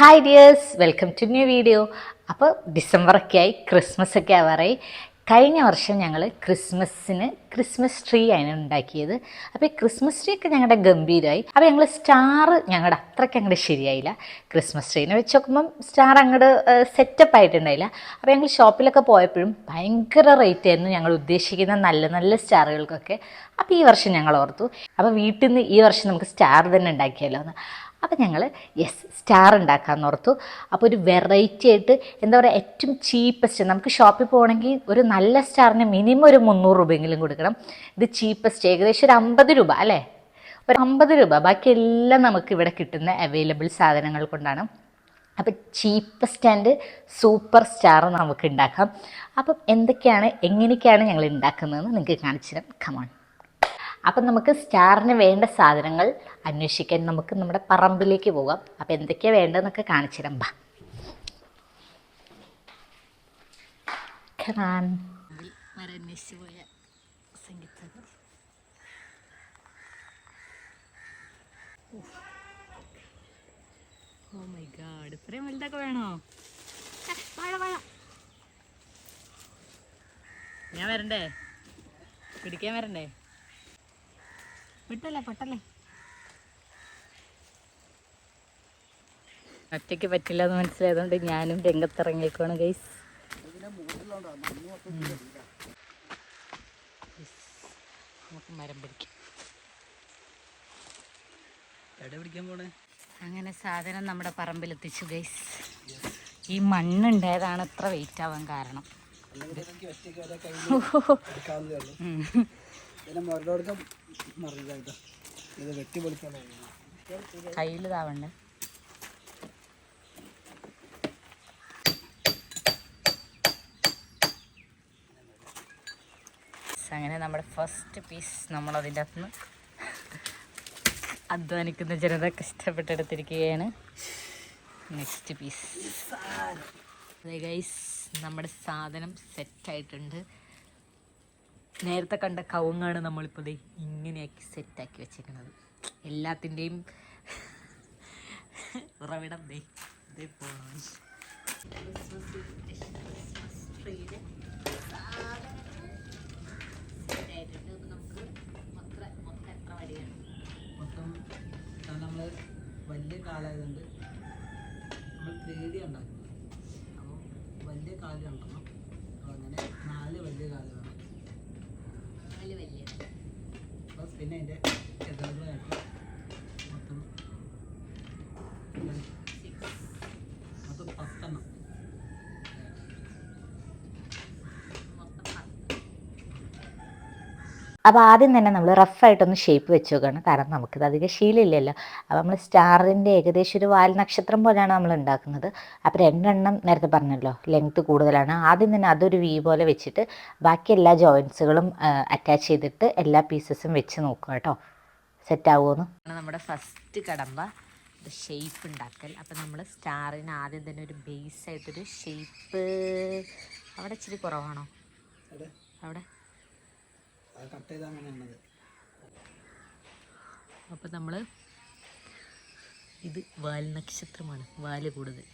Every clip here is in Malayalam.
Hi dears, welcome to new video. അപ്പോൾ ഡിസംബറൊക്കെ ആയി, ക്രിസ്മസ് ഒക്കെ ആവാറായി. കഴിഞ്ഞ വർഷം ഞങ്ങൾ ക്രിസ്മസ് ട്രീ ആണ് ഉണ്ടാക്കിയത്. അപ്പോൾ ഈ ക്രിസ്മസ് ട്രീ ഒക്കെ ഞങ്ങളുടെ ഗംഭീരമായി. അപ്പോൾ ഞങ്ങൾ സ്റ്റാർ ഞങ്ങളുടെ അത്രയ്ക്ക് അങ്ങോട്ട് ശരിയായില്ല. ക്രിസ്മസ് ട്രീനെ വെച്ച് നോക്കുമ്പം സ്റ്റാർ അങ്ങോട്ട് സെറ്റപ്പ് ആയിട്ടുണ്ടായില്ല. അപ്പോൾ ഞങ്ങൾ ഷോപ്പിലൊക്കെ പോയപ്പോഴും ഭയങ്കര റേറ്റ് ആയിരുന്നു ഞങ്ങൾ ഉദ്ദേശിക്കുന്ന നല്ല നല്ല സ്റ്റാറുകൾക്കൊക്കെ. അപ്പോൾ ഈ വർഷം ഞങ്ങൾ ഓർത്തു, അപ്പോൾ വീട്ടിൽ നിന്ന് ഈ വർഷം നമുക്ക് സ്റ്റാർ തന്നെ ഉണ്ടാക്കിയല്ലോ എന്ന്. അപ്പോൾ ഞങ്ങൾ സ്റ്റാർ ഉണ്ടാക്കാമെന്ന് ഓർത്തു. അപ്പോൾ ഒരു വെറൈറ്റി ആയിട്ട് എന്താ പറയുക, ഏറ്റവും ചീപ്പസ്റ്റ്, നമുക്ക് ഷോപ്പിൽ പോകണമെങ്കിൽ ഒരു നല്ല സ്റ്റാറിന് മിനിമം ഒരു 300 രൂപയെങ്കിലും കൊടുക്കണം. ഇത് ചീപ്പസ്റ്റ്, ഏകദേശം ഒരു 50 രൂപ അല്ലേ, ഒരു 50 രൂപ. ബാക്കിയെല്ലാം നമുക്ക് ഇവിടെ കിട്ടുന്ന അവൈലബിൾ സാധനങ്ങൾ കൊണ്ടാണ്. അപ്പം ചീപ്പസ്റ്റ് ആൻഡ് സൂപ്പർ സ്റ്റാർ നമുക്ക് ഉണ്ടാക്കാം. അപ്പം എങ്ങനെയൊക്കെയാണ് ഞങ്ങൾ ഉണ്ടാക്കുന്നതെന്ന് നിങ്ങൾക്ക് കാണിച്ചു തരാം. കമോൺ. അപ്പം നമുക്ക് സ്റ്റാറിന് വേണ്ട സാധനങ്ങൾ അന്വേഷിക്കാൻ നമുക്ക് നമ്മുടെ പറമ്പിലേക്ക് പോകാം. അപ്പം എന്തൊക്കെയാണ് വേണ്ടതെന്നൊക്കെ കാണിച്ചു തരാം. ബാ, അന്വേഷിച്ച് പോയ സംഗീത ഓ മൈ ഗാഡ്, ഇത്രയും വലുതൊക്കെ വേണോ? ഞാൻ വരണ്ടേ? പിടിക്കാൻ വരണ്ടേ? വിട്ടല്ലേ, പൊട്ടല്ലേ. ഒറ്റയ്ക്ക് പറ്റില്ല എന്ന് മനസ്സിലായതുകൊണ്ട് ഞാനും രംഗത്തിറങ്ങിയേക്കാണ് ഗൈസ്. നമുക്ക് മരം പിടിക്കാം. അങ്ങനെ സാധനം നമ്മുടെ പറമ്പിലെത്തിച്ചു ഗൈസ്. ഈ മണ്ണുണ്ടായതാണ് ഇത്ര വെയിറ്റ് ആവാൻ കാരണം. കയ്യിൽ താവണ്ടേ. അങ്ങനെ നമ്മുടെ ഫസ്റ്റ് പീസ് നമ്മൾ അതിൻ്റെ അകത്തുനിന്ന് അധ്വാനിക്കുന്ന ജനത കഷ്ടപ്പെട്ടെടുത്തിരിക്കുകയാണ്. Next piece. അതെ ഗൈസ്, നമ്മുടെ സാധനം സെറ്റായിട്ടുണ്ട്. നേരത്തെ കണ്ട കവുങ്ങാണ് നമ്മളിപ്പോൾ ഇങ്ങനെയാക്കി സെറ്റാക്കി വെച്ചേക്കുന്നത്. എല്ലാത്തിൻ്റെയും ഉറവിടം ഇതേ പോകണം. ട്രീയിൽ സെറ്റായിട്ടുണ്ട്. നമുക്ക് മൊത്തം എത്ര വടിയാണ്? മൊത്തം നമ്മൾ വലിയ കാലായതുകൊണ്ട് നമ്മൾ 3D ഉണ്ടാക്കുന്നത്. അപ്പോൾ വലിയ കാല് കണ്ടണം. അപ്പോൾ അങ്ങനെ 4 വലിയ കാല് വേണം. പിന്നെ അതിൻ്റെ എതിർകളായിട്ട് മൊത്തം 10 എണ്ണം. അപ്പോൾ ആദ്യം തന്നെ നമ്മൾ റഫായിട്ടൊന്ന് ഷേപ്പ് വെച്ച് നോക്കുകയാണ്. കാരണം നമുക്കിത് അധികം ശീലമില്ലല്ലോ. അപ്പോൾ നമ്മൾ സ്റ്റാറിൻ്റെ ഏകദേശം ഒരു വാൽ നക്ഷത്രം പോലെയാണ് നമ്മൾ ഉണ്ടാക്കുന്നത്. അപ്പോൾ 2 എണ്ണം നേരത്തെ പറഞ്ഞല്ലോ ലെങ്ത്ത് കൂടുതലാണ്. ആദ്യം തന്നെ അതൊരു വി പോലെ വെച്ചിട്ട് ബാക്കി എല്ലാ ജോയിൻസുകളും അറ്റാച്ച് ചെയ്തിട്ട് എല്ലാ പീസസും വെച്ച് നോക്കുക കേട്ടോ, സെറ്റാവുമെന്ന്. നമ്മുടെ ഫസ്റ്റ് കടമ്പ ഷേപ്പ് ഉണ്ടാക്കൽ. അപ്പോൾ നമ്മൾ സ്റ്റാറിന് ആദ്യം തന്നെ ഒരു ബേസായിട്ടൊരു ഷേപ്പ്. അവിടെ ഇച്ചിരി കുറവാണോ? അവിടെ അപ്പോൾ നമ്മൾ ഇത് വാൽ നക്ഷത്രമാണ്, വാല് കൂടുതൽ.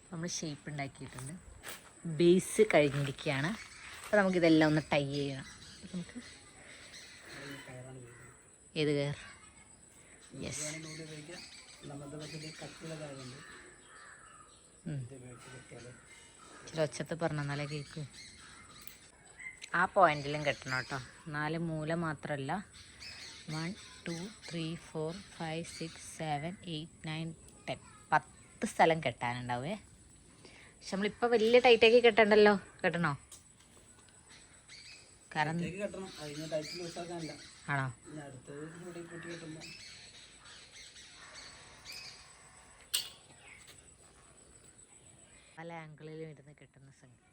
നമ്മൾ ഷേപ്പ് ഉണ്ടാക്കിയിട്ടുണ്ട്. ബേസ് കഴിഞ്ഞിരിക്കുകയാണ്. അപ്പോൾ നമുക്കിതെല്ലാം ഒന്ന് ടൈ ചെയ്യണം. നമുക്ക് ഏത് കയർ? യെസ്, ഇച്ചിരി ഒച്ചത്ത് പറഞ്ഞ എന്നാലേ കേൾക്കും. ആ പോയിന്റിലും കെട്ടണം കേട്ടോ. 4 മൂല മാത്രമല്ല, 1 2 3 4 5 6 7 8 9 10 10 സ്ഥലം കെട്ടാനുണ്ടാവേ. പക്ഷെ നമ്മളിപ്പോൾ വലിയ ടൈറ്റാക്കി കെട്ടണ്ടല്ലോ. കെട്ടണോ? കാരണം ആണോ? പല ആംഗിളിലും ഇരുന്ന് കെട്ടുന്ന സംഗീതം.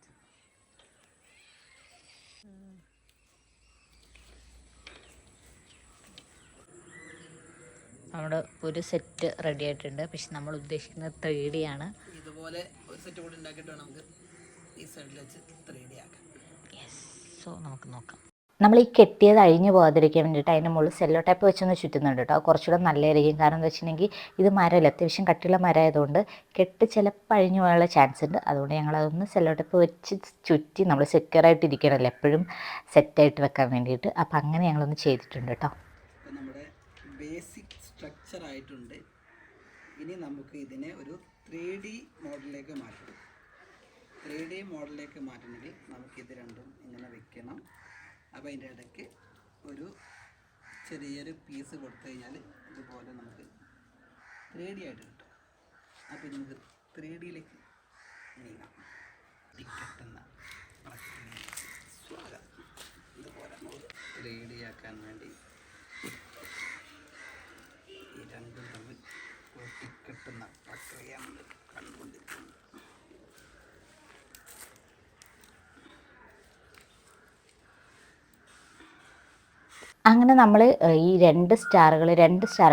നമ്മുടെ ഒരു സെറ്റ് റെഡി ആയിട്ടുണ്ട്. പക്ഷെ നമ്മൾ ഉദ്ദേശിക്കുന്നത് 3D ആണ്. ഇതുപോലെ ഒരു സെറ്റ് കൂടി ഉണ്ടാക്കിയിട്ട് നമുക്ക് ഈ സൈഡിൽ വെച്ച് 3D ആക്കാം. യെസ്, സോ നമുക്ക് നോക്കാം. നമ്മൾ ഈ കെട്ടിയത് അഴിഞ്ഞു പോകാതിരിക്കാൻ വേണ്ടിയിട്ട് അതിൻ്റെ മുകളിൽ സെല്ലോ ടേപ്പ് വെച്ചൊന്ന് ചുറ്റുന്നുണ്ട് കേട്ടോ. കുറച്ചുകൂടെ നല്ലതായിരിക്കും. കാരണം എന്താ വെച്ചിട്ടുണ്ടെങ്കിൽ ഇത് മരമല്ല, അത്യാവശ്യം കട്ടിയുള്ള മരമായതുകൊണ്ട് കെട്ട് ചിലപ്പോൾ അഴിഞ്ഞു പോകാനുള്ള ചാൻസ് ഉണ്ട്. അതുകൊണ്ട് ഞങ്ങളതൊന്ന് സെല്ലോ ടേപ്പ് വെച്ച് ചുറ്റി നമ്മൾ സെക്യൂറായിട്ട് ഇരിക്കണമല്ലോ എപ്പോഴും സെറ്റായിട്ട് വെക്കാൻ വേണ്ടിയിട്ട്. അപ്പോൾ അങ്ങനെ ഞങ്ങളൊന്ന് ചെയ്തിട്ടുണ്ട് കേട്ടോ. നമ്മുടെ ബേസിക് സ്ട്രക്ചർ ആയിട്ടുണ്ട്. ഇനി നമുക്ക് ഇതിനെ ഒരു 3D മോഡലിലേക്ക് മാറ്റണം. 3D മോഡലിലേക്ക് മാറ്റണമെങ്കിൽ നമുക്കിത് രണ്ടും ഇങ്ങനെ വെക്കണം. അപ്പോൾ അതിൻ്റെ ഇടയ്ക്ക് ഒരു ചെറിയൊരു പീസ് കൊടുത്തു കഴിഞ്ഞാൽ ഇതുപോലെ നമുക്ക് 3D ആയിട്ട് കിട്ടും. അപ്പോൾ നമുക്ക് 3Dയിലേക്ക് നീങ്ങാം. ടിക്കറ്റുന്ന സ്വാഗതം. ഇതുപോലെ നമുക്ക് 3D ആക്കാൻ വേണ്ടി ഈ രണ്ടും തമ്മിൽ കൂട്ടിക്കെട്ടുന്ന പ്രക്രിയ നമ്മൾ കണ്ടുകൊണ്ടിരിക്കുന്നു. അങ്ങനെ നമ്മൾ ഈ 2 സ്റ്റാർ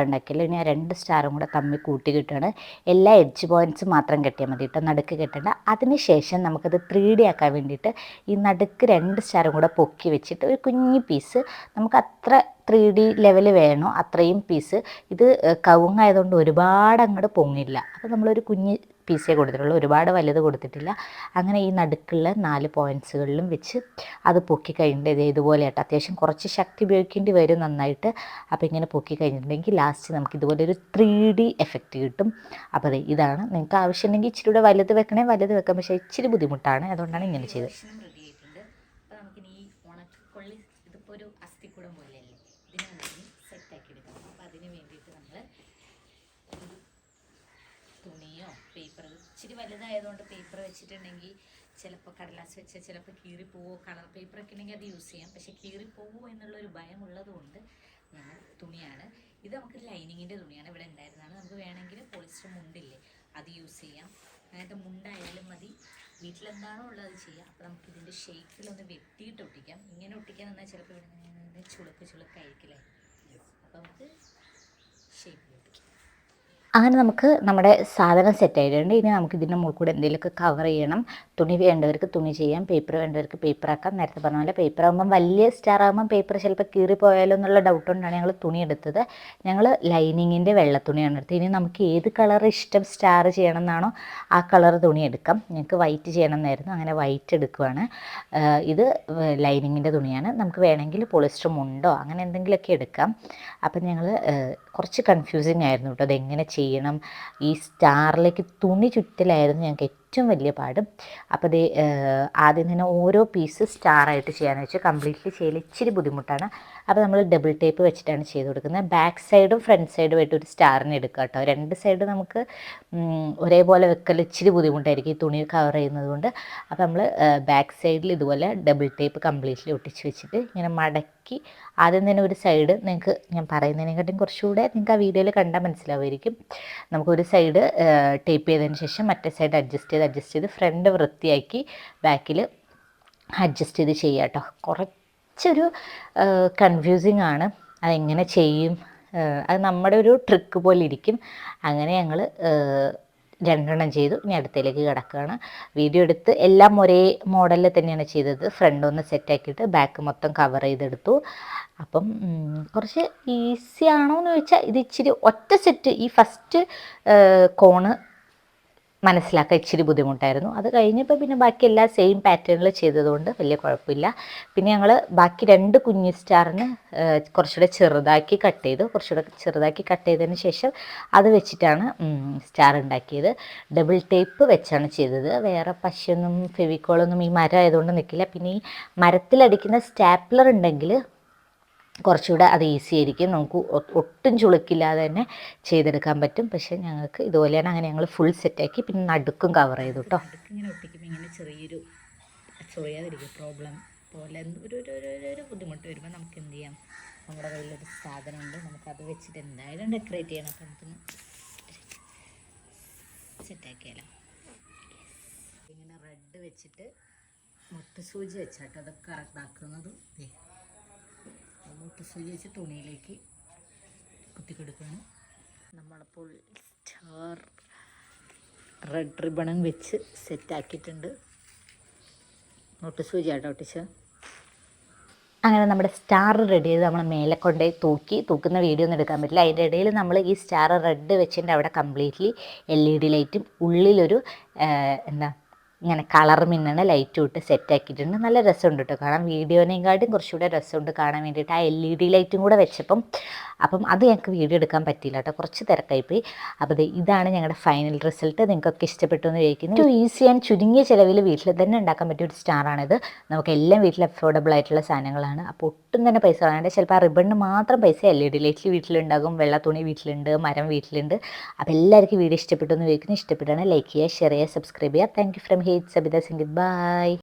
ഉണ്ടാക്കിയല്ലോ. ഇനി ആ 2 സ്റ്റാറും കൂടെ തമ്മിൽ കൂട്ടി കിട്ടുകയാണ്. എല്ലാ എഡ്ജ് പോയിൻറ്റ്സും മാത്രം കെട്ടിയാൽ മതി കേട്ടോ, നടുക്ക് കെട്ടേണ്ട. അതിനുശേഷം നമുക്കത് 3D ആക്കാൻ വേണ്ടിയിട്ട് ഈ നടുക്ക് 2 സ്റ്റാറും കൂടെ പൊക്കി വെച്ചിട്ട് ഒരു കുഞ്ഞു പീസ്, നമുക്ക് അത്ര 3D ലെവൽ വേണോ അത്രയും പീസ്. ഇത് കവുങ്ങായതുകൊണ്ട് ഒരുപാട് അങ്ങോട്ട് പൊങ്ങില്ല. അപ്പോൾ നമ്മളൊരു കുഞ്ഞ് പീസേ കൊടുത്തിട്ടുള്ളൂ, ഒരുപാട് വലുത് കൊടുത്തിട്ടില്ല. അങ്ങനെ ഈ നടുക്കുള്ള 4 പോയിൻറ്റ്സുകളിലും വെച്ച് അത് പൊക്കി കഴിഞ്ഞിട്ട് ഇതുപോലെ ആയിട്ട് അത്യാവശ്യം കുറച്ച് ശക്തി ഉപയോഗിക്കേണ്ടി വരും നന്നായിട്ട്. അപ്പോൾ ഇങ്ങനെ പൊക്കി കഴിഞ്ഞിട്ടുണ്ടെങ്കിൽ ലാസ്റ്റ് നമുക്ക് ഇതുപോലെ ഒരു 3D എഫക്റ്റ് കിട്ടും. അപ്പോൾ അതെ ഇതാണ്. നിങ്ങൾക്ക് ആവശ്യമുണ്ടെങ്കിൽ ഇച്ചിരി കൂടെ വലുത് വെക്കണേ വലുത് വെക്കാം, പക്ഷേ ഇച്ചിരി ബുദ്ധിമുട്ടാണ്, അതുകൊണ്ടാണ് ഇങ്ങനെ ചെയ്തത്. റെഡി ആയിട്ടുണ്ട്. അപ്പോൾ നമുക്കിനി ഈ ഉണക്കൊള്ളി ഇതിപ്പോൾ ഒരു അസ്ഥിക്കൂടം പോലെയല്ലേ, ഇതിനെ നമുക്ക് സെറ്റാക്കി എടുക്കണം. അപ്പോൾ അതിന് വേണ്ടിയിട്ട് നമ്മൾ തുണിയോ പേപ്പർ, ഇച്ചിരി വലുതായതുകൊണ്ട് പേപ്പർ വെച്ചിട്ടുണ്ടെങ്കിൽ ചിലപ്പോൾ കടലാസ് വെച്ചാൽ ചിലപ്പോൾ കീറിപ്പോവോ, കളർ പേപ്പറൊക്കെ ഉണ്ടെങ്കിൽ അത് യൂസ് ചെയ്യാം. പക്ഷേ കീറിപ്പോവോ എന്നുള്ളൊരു ഭയം ഉള്ളതുകൊണ്ട് ഞങ്ങൾ തുണിയാണ് ഇത്. നമുക്ക് ലൈനിങ്ങിൻ്റെ തുണിയാണ് ഇവിടെ ഉണ്ടായിരുന്നതാണ്. നമുക്ക് വേണമെങ്കിൽ പോളിസ്റ്റർ മുണ്ടില്ലേ അത് യൂസ് ചെയ്യാം. അങ്ങനത്തെ മുണ്ടായാലും മതി, വീട്ടിലെന്താണോ ഉള്ളത് ചെയ്യാം. അപ്പോൾ നമുക്ക് ഇതിൻ്റെ ഷേപ്പിലൊന്ന് വെട്ടിയിട്ട് ഒട്ടിക്കാം. ഇങ്ങനെ ഒട്ടിക്കാൻ എന്നാൽ ചിലപ്പോൾ ഇവിടെ ചുളുക്കായിരിക്കില്ലേ. അപ്പോൾ നമുക്ക് ഷേപ്പിൽ ഒട്ടിക്കാം. അങ്ങനെ നമുക്ക് നമ്മുടെ സാധനം സെറ്റായിട്ടുണ്ട്. ഇനി നമുക്ക് ഇതിൻ്റെ മുകളിൽ കൂടെ എന്തെങ്കിലുമൊക്കെ കവർ ചെയ്യണം. തുണി വേണ്ടവർക്ക് തുണി ചെയ്യാം, പേപ്പർ വേണ്ടവർക്ക് പേപ്പർ ആക്കാം. നേരത്തെ പറഞ്ഞ പോലെ പേപ്പർ ആകുമ്പം വലിയ സ്റ്റാർ ആകുമ്പം പേപ്പർ ചിലപ്പോൾ കീറിപ്പോയാലോ എന്നുള്ള ഡൗട്ട് കൊണ്ടാണ് ഞങ്ങൾ തുണി എടുത്തത്. ഞങ്ങൾ ലൈനിങ്ങിൻ്റെ വെള്ള തുണിയാണ് എടുത്തത്. ഇനി നമുക്ക് ഏത് കളർ ഇഷ്ടം സ്റ്റാർ ചെയ്യണം എന്നാണോ ആ കളർ തുണി എടുക്കാം. ഞങ്ങൾക്ക് വൈറ്റ് ചെയ്യണം എന്നായിരുന്നു, അങ്ങനെ വൈറ്റ് എടുക്കുവാണ്. ഇത് ലൈനിങ്ങിൻ്റെ തുണിയാണ്. നമുക്ക് വേണമെങ്കിൽ പോളിസ്റ്റർ മുണ്ടോ അങ്ങനെ എന്തെങ്കിലുമൊക്കെ എടുക്കാം. അപ്പം ഞങ്ങൾ കുറച്ച് കൺഫ്യൂസിങ് ആയിരുന്നു കേട്ടോ, അതെങ്ങനെ ചെയ്യണം. ഈ സ്റ്റാറിലേക്ക് തുണി ചുറ്റലായിരുന്നു ഞങ്ങൾക്ക് ഏറ്റവും വലിയ പാട്. അപ്പോൾ അത് ആദ്യം തന്നെ ഓരോ പീസ് സ്റ്റാറായിട്ട് ചെയ്യാന്ന് വെച്ചാൽ കംപ്ലീറ്റ്ലി ചെയ്യൽ ഇച്ചിരി ബുദ്ധിമുട്ടാണ്. അപ്പോൾ നമ്മൾ ഡബിൾ ടേപ്പ് വെച്ചിട്ടാണ് ചെയ്ത് കൊടുക്കുന്നത്. ബാക്ക് സൈഡും ഫ്രണ്ട് സൈഡും ആയിട്ട് ഒരു സ്റ്റാറിന് എടുക്കുക കേട്ടോ. 2 സൈഡ് നമുക്ക് ഒരേപോലെ വെക്കൽ ഇച്ചിരി ബുദ്ധിമുട്ടായിരിക്കും ഈ തുണി കവർ ചെയ്യുന്നത് കൊണ്ട്. അപ്പോൾ നമ്മൾ ബാക്ക് സൈഡിൽ ഇതുപോലെ ഡബിൾ ടേപ്പ് കംപ്ലീറ്റ്ലി ഒട്ടിച്ച് വെച്ചിട്ട് ഇങ്ങനെ മടക്കി ആദ്യം തന്നെ ഒരു സൈഡ്, നിങ്ങൾക്ക് ഞാൻ പറയുന്നതിനെക്കാട്ടും കുറച്ചുകൂടെ നിങ്ങൾക്ക് ആ വീഡിയോയിൽ കണ്ടാൽ മനസ്സിലാവുമായിരിക്കും. നമുക്കൊരു സൈഡ് ടേപ്പ് ചെയ്തതിന് ശേഷം മറ്റേ സൈഡ് അഡ്ജസ്റ്റ് ചെയ്ത് ഫ്രണ്ട് വൃത്തിയാക്കി ബാക്കിൽ അഡ്ജസ്റ്റ് ചെയ്ത് ചെയ്യുക കേട്ടോ. കുറച്ചൊരു കൺഫ്യൂസിങ് ആണ്, അതെങ്ങനെ ചെയ്യും, അത് നമ്മുടെ ഒരു ട്രിക്ക് പോലെ ഇരിക്കും. അങ്ങനെ ഞങ്ങൾ 2 ചെയ്തു. ഇനി അടുത്തതിലേക്ക് കിടക്കുകയാണ്. വീഡിയോ എടുത്ത് എല്ലാം ഒരേ മോഡലിൽ തന്നെയാണ് ചെയ്തത്. ഫ്രണ്ട് ഒന്ന് സെറ്റാക്കിയിട്ട് ബാക്ക് മൊത്തം കവർ ചെയ്തെടുത്തു. അപ്പം കുറച്ച് ഈസി ആണോ എന്ന് ചോദിച്ചാൽ ഇത് ഇച്ചിരി ഒറ്റ സെറ്റ് ഈ ഫസ്റ്റ് കോണ് മനസ്സിലാക്കാൻ ഇച്ചിരി ബുദ്ധിമുട്ടായിരുന്നു. അത് കഴിഞ്ഞപ്പോൾ പിന്നെ ബാക്കി എല്ലാം സെയിം പാറ്റേണിൽ ചെയ്തതുകൊണ്ട് വലിയ കുഴപ്പമില്ല. പിന്നെ ഞങ്ങൾ ബാക്കി 2 കുഞ്ഞു സ്റ്റാറിന് കുറച്ചുകൂടെ ചെറുതാക്കി കട്ട് ചെയ്തതിന് ശേഷം അത് വെച്ചിട്ടാണ് സ്റ്റാർ ഉണ്ടാക്കിയത്. ഡബിൾ ടേപ്പ് വെച്ചാണ് ചെയ്തത്. വേറെ പശയൊന്നും ഫെവിക്കോളൊന്നും ഈ മരം ആയതുകൊണ്ട് നിൽക്കില്ല. പിന്നെ ഈ മരത്തിലടിക്കുന്ന സ്റ്റാപ്ലർ ഉണ്ടെങ്കിൽ കുറച്ചുകൂടെ അത് ഈസി ആയിരിക്കും, നമുക്ക് ഒട്ടും ചുളുക്കില്ലാതെ തന്നെ ചെയ്തെടുക്കാൻ പറ്റും. പക്ഷേ ഞങ്ങൾക്ക് ഇതുപോലെയാണ്. അങ്ങനെ ഞങ്ങൾ ഫുൾ സെറ്റാക്കി പിന്നെ നടുക്കും കവർ ചെയ്തു കേട്ടോ. ഇങ്ങനെ ഒട്ടിക്കുമ്പോൾ ഇങ്ങനെ ചെറിയൊരു ചൊറിയാതിരിക്കും പ്രോബ്ലം പോലെ ഒരു ബുദ്ധിമുട്ട് വരുമ്പോൾ നമുക്ക് എന്ത് ചെയ്യാം, നമ്മുടെ കയ്യിലൊരു സാധനമുണ്ട്, നമുക്കത് വെച്ചിട്ട് എന്തായാലും ഡെക്കറേറ്റ് ചെയ്യണം. അപ്പോൾ നമുക്കൊന്ന് സെറ്റാക്കിയാലോ. ഇങ്ങനെ റെഡ് വെച്ചിട്ട് മുട്ടുസൂചി വെച്ചാട്ടോ അതൊക്കെ കറക്റ്റാക്കുന്നത്. മുട്ടുസൂചി വെച്ച് തുണിയിലേക്ക് കുത്തിക്കൊടുക്കുകയാണ്. നമ്മളപ്പോൾ സ്റ്റാർ റെഡ് റിബണും വെച്ച് സെറ്റാക്കിയിട്ടുണ്ട്. മുട്ടുസൂചി ആട്ടോ ഒട്ടിച്ച്. അങ്ങനെ നമ്മുടെ സ്റ്റാർ റെഡി ചെയ്ത് നമ്മൾ മേലെ കൊണ്ടുപോയി തൂക്കുന്ന വീഡിയോ ഒന്നും എടുക്കാൻ പറ്റില്ല. അതിൻ്റെ ഇടയിൽ നമ്മൾ ഈ സ്റ്റാർ റെഡ് വെച്ചിട്ട് അവിടെ കംപ്ലീറ്റ്ലി LED ലൈറ്റും ഉള്ളിലൊരു എന്താ ഇങ്ങനെ കളർ മിന്നണ ലൈറ്റും ഇട്ട് സെറ്റാക്കിയിട്ടുണ്ട്. നല്ല രസമുണ്ട് കേട്ടോ കാണാൻ. വീഡിയോനെക്കാട്ടും കുറച്ചുകൂടെ രസമുണ്ട് കാണാൻ വേണ്ടിയിട്ട്. ആ LED ലൈറ്റും കൂടെ വെച്ചപ്പം അത് ഞങ്ങൾക്ക് വീഡിയോ എടുക്കാൻ പറ്റിയില്ല കേട്ടോ, കുറച്ച് തിരക്കായിപ്പോയി. അപ്പോൾ ഇതാണ് ഞങ്ങളുടെ ഫൈനൽ റിസൾട്ട്. നിങ്ങൾക്കൊക്കെ ഇഷ്ടപ്പെട്ടു എന്ന് വിചാരിക്കുന്നു. ഏറ്റവും ഈസി ആൻഡ് ചുരുങ്ങിയ ചിലവിൽ വീട്ടിൽ തന്നെ ഉണ്ടാക്കാൻ പറ്റിയ ഒരു സ്റ്റാറാണിത്. നമുക്കെല്ലാം വീട്ടിൽ അഫോർഡബിൾ ആയിട്ടുള്ള സാധനങ്ങളാണ്. അപ്പോൾ ഒട്ടും തന്നെ പൈസ വേണ്ട. ചിലപ്പോൾ ആ റിബണിന് മാത്രം പൈസ LED ലൈറ്റിൽ വീട്ടിലുണ്ടാകും, വെള്ള തുണി വീട്ടിലുണ്ട്, മരം വീട്ടിലുണ്ട്. അപ്പോൾ എല്ലാവർക്കും വീഡിയോ ഇഷ്ടപ്പെട്ടു എന്ന് വിചാരിക്കുന്നു. ഇഷ്ടപ്പെട്ടാണ് ലൈക്ക് ചെയ്യുക, ഷെയർ ചെയ്യുക, സബ്സ്ക്രൈബ് ചെയ്യുക. താങ്ക് യു ഫ്രം ഹേറ്റ് സബിത സിംഗിത്. ബൈ.